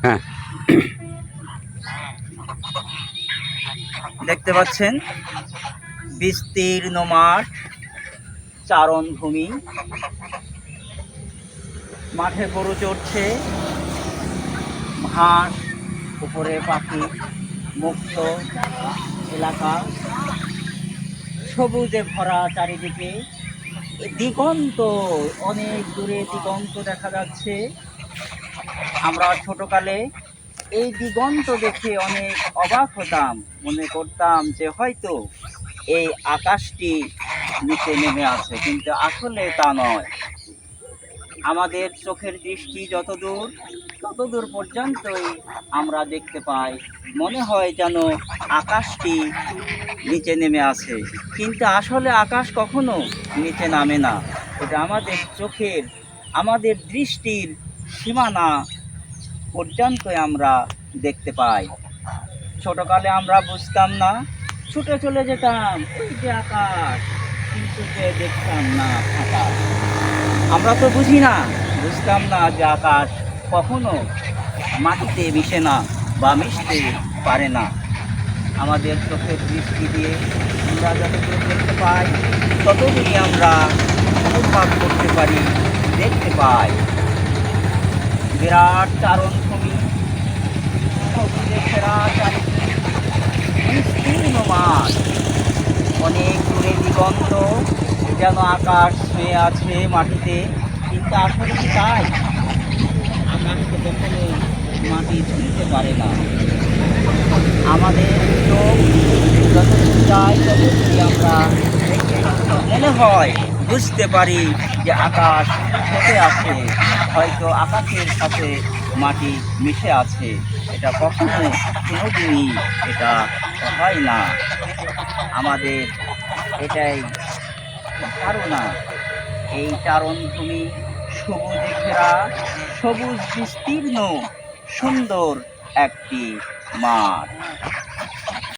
হ্যাঁ, দেখতে পাচ্ছেন বিস্তীর্ণ মাঠ, চারণভূমি, মাঠে গরু চড়ছে, ঘাস, উপরে পাখি, মুক্ত এলাকা, সবুজে ভরা চারিদিকে, দিগন্ত, অনেক দূরে দিগন্ত দেখা যাচ্ছে। আমরা ছোটকালে এই দিগন্ত দেখে অনেক অবাক হতাম, মনে করতাম যে হয়তো এই আকাশটি নিচে নেমে আছে, কিন্তু আসলে তা নয়। আমাদের চোখের দৃষ্টি যতদূর ততদূর পর্যন্তই আমরা দেখতে পাই, মনে হয় যেন আকাশটি নিচে নেমে আছে, কিন্তু আসলে আকাশ কখনো নিচে নামে না। এটা আমাদের চোখের, আমাদের দৃষ্টির সীমানা পর্যন্তই আমরা দেখতে পাই। ছোটকালে আমরা বুঝতাম না, ছুটে চলে যেতাম ওই যে আকাশ, কিন্তু যে দেখতাম না ফাঁকা। আমরা তো বুঝি না, বুঝতাম না যে আকাশ কখনো মাটিতে মিশে না বা মিশতে পারে না। আমাদের চোখের দৃষ্টি দিয়ে আমরা যতদূর দেখতে পাই ততদূরই আমরা অনুভব করতে পারি, দেখতে পাই। বিরাট চারণভূমি, সবুজে ঘেরা চারিদিক, বিস্তীর্ণ মাঠ, অনেক দূরে দিগন্ত, যেন আকাশ ছুঁয়ে আছে মাটিতে, কিন্তু আসলে কি তাই? আকাশকে কখনো মাটি ছুঁতে পারে না। আমাদের চোখ যতদূর যায় ততদূরই আমরা দেখতে মনে হয়, বুঝতে পারি যে আকাশ ছুঁতে আছে, হয়তো আকাশের সাথে মাটি মিশে আছে। এটা কখনো কোনোদিনই এটা হয় না। আমাদের এটাই ধারণা। এই চারণভূমি, সবুজে ঘেরা, সবুজ বিস্তীর্ণ সুন্দর একটি মাঠ।